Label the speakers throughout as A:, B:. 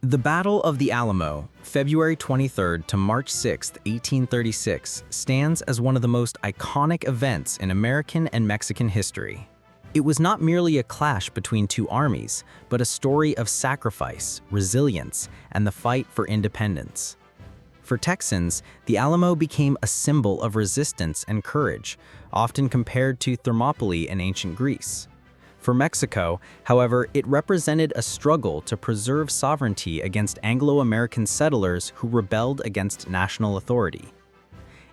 A: The Battle of the Alamo, February 23 to March 6, 1836, stands as one of the most iconic events in American and Mexican history. It was not merely a clash between two armies, but a story of sacrifice, resilience, and the fight for independence. For Texans, the Alamo became a symbol of resistance and courage, often compared to Thermopylae in ancient Greece. For Mexico, however, it represented a struggle to preserve sovereignty against Anglo-American settlers who rebelled against national authority.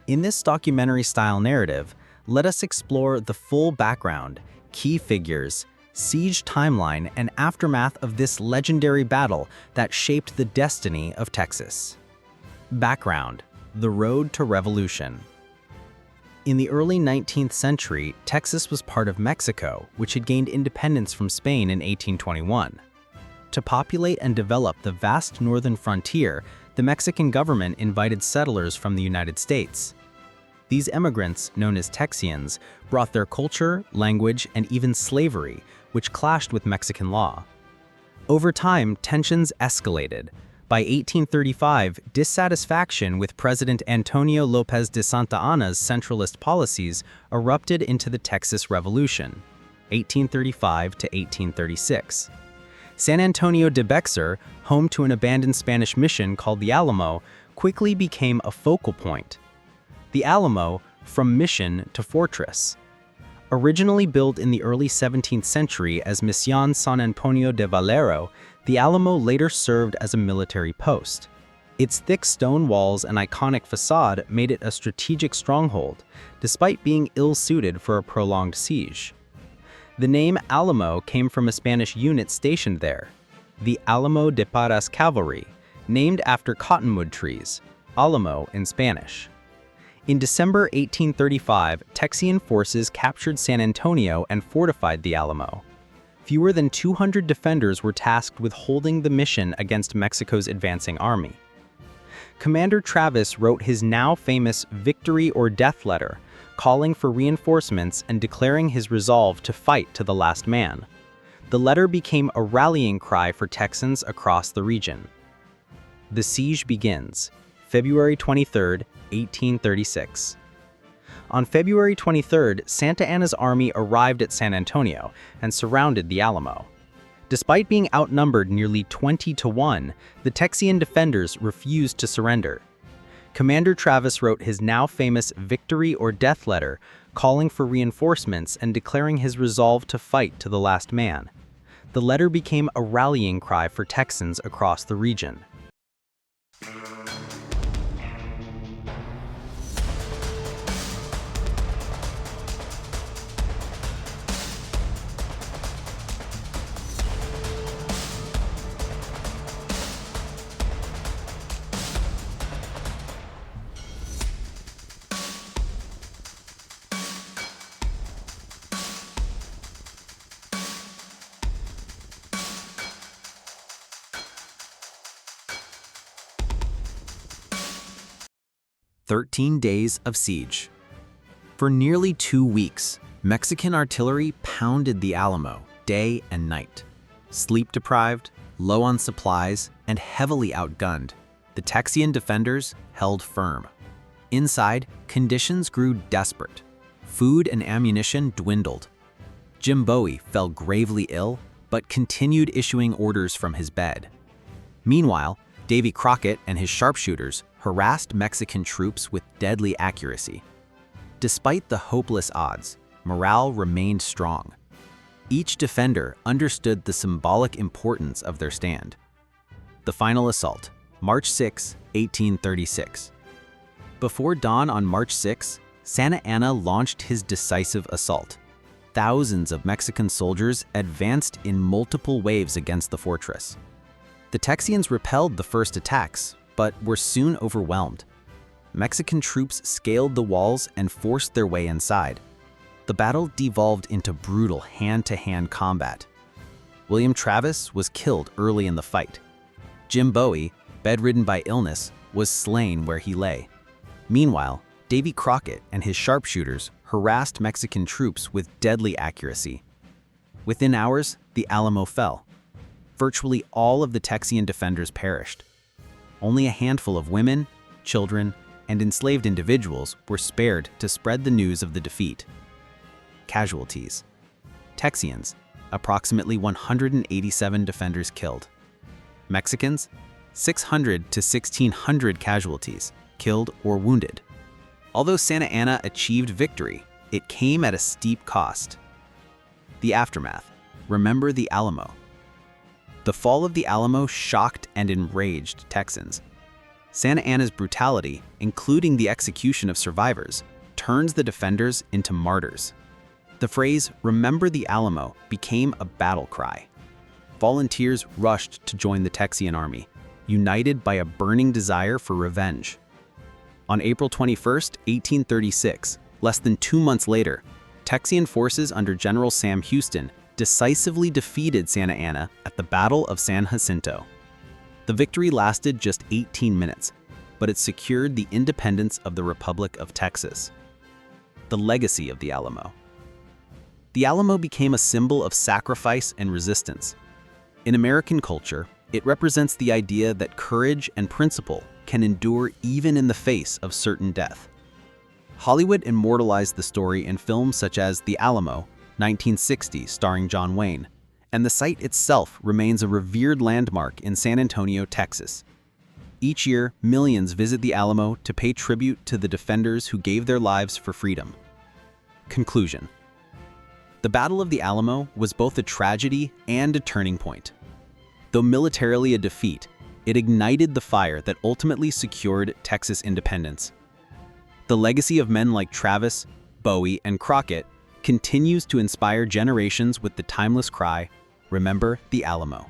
A: In this documentary-style narrative, let us explore the full background, key figures, siege timeline, and aftermath of this legendary battle that shaped the destiny of Texas. Background: the road to revolution. In the early 19th century, Texas was part of Mexico, which had gained independence from Spain in 1821. To populate and develop the vast northern frontier, the Mexican government invited settlers from the United States. These immigrants, known as Texians, brought their culture, language, and even slavery, which clashed with Mexican law. Over time, tensions escalated. By 1835, dissatisfaction with President Antonio López de Santa Anna's centralist policies erupted into the Texas Revolution, 1835 to 1836. San Antonio de Bexar, home to an abandoned Spanish mission called the Alamo, quickly became a focal point. The Alamo, from mission to fortress. Originally built in the early 17th century as Misión San Antonio de Valero, the Alamo later served as a military post. Its thick stone walls and iconic facade made it a strategic stronghold, despite being ill-suited for a prolonged siege. The name Alamo came from a Spanish unit stationed there, the Alamo de Parras Cavalry, named after cottonwood trees, Alamo in Spanish. In December 1835, Texian forces captured San Antonio and fortified the Alamo. Fewer than 200 defenders were tasked with holding the mission against Mexico's advancing army. Commander Travis wrote his now famous victory or death letter, calling for reinforcements and declaring his resolve to fight to the last man. The letter became a rallying cry for Texans across the region. The siege begins, February 23, 1836. On February 23, Santa Anna's army arrived at San Antonio and surrounded the Alamo. Despite being outnumbered nearly 20-1, the Texian defenders refused to surrender. Commander Travis wrote his now famous victory or death letter, calling for reinforcements and declaring his resolve to fight to the last man. The letter became a rallying cry for Texans across the region. "13 days of siege. For nearly 2 weeks, Mexican artillery pounded the Alamo day and night. Sleep-deprived, low on supplies, and heavily outgunned, the Texian defenders held firm. Inside, conditions grew desperate. Food and ammunition dwindled. Jim Bowie fell gravely ill, but continued issuing orders from his bed. Meanwhile, Davy Crockett and his sharpshooters harassed Mexican troops with deadly accuracy. Despite the hopeless odds, morale remained strong. Each defender understood the symbolic importance of their stand. The final assault, March 6, 1836. Before dawn on March 6, Santa Anna launched his decisive assault. Thousands of Mexican soldiers advanced in multiple waves against the fortress. The Texians repelled the first attacks, but were soon overwhelmed. Mexican troops scaled the walls and forced their way inside. The battle devolved into brutal hand-to-hand combat. William Travis was killed early in the fight. Jim Bowie, bedridden by illness, was slain where he lay. Meanwhile, Davy Crockett and his sharpshooters harassed Mexican troops with deadly accuracy. Within hours, the Alamo fell. Virtually all of the Texian defenders perished. Only a handful of women, children, and enslaved individuals were spared to spread the news of the defeat. Casualties. Texians, approximately 187 defenders killed. Mexicans, 600 to 1,600 casualties, killed or wounded. Although Santa Anna achieved victory, it came at a steep cost. The aftermath. Remember the Alamo. The fall of the Alamo shocked and enraged Texans. Santa Anna's brutality, including the execution of survivors, turns the defenders into martyrs. The phrase, "Remember the Alamo," became a battle cry. Volunteers rushed to join the Texian army, united by a burning desire for revenge. On April 21, 1836, less than 2 months later, Texian forces under General Sam Houston decisively defeated Santa Anna at the Battle of San Jacinto. The victory lasted just 18 minutes, but it secured the independence of the Republic of Texas. The legacy of the Alamo. The Alamo became a symbol of sacrifice and resistance. In American culture, it represents the idea that courage and principle can endure even in the face of certain death. Hollywood immortalized the story in films such as The Alamo, 1960, starring John Wayne, and the site itself remains a revered landmark in San Antonio, Texas. Each year, millions visit the Alamo to pay tribute to the defenders who gave their lives for freedom. Conclusion. The Battle of the Alamo was both a tragedy and a turning point. Though militarily a defeat, it ignited the fire that ultimately secured Texas independence. The legacy of men like Travis, Bowie, and Crockett continues to inspire generations with the timeless cry, "Remember the Alamo."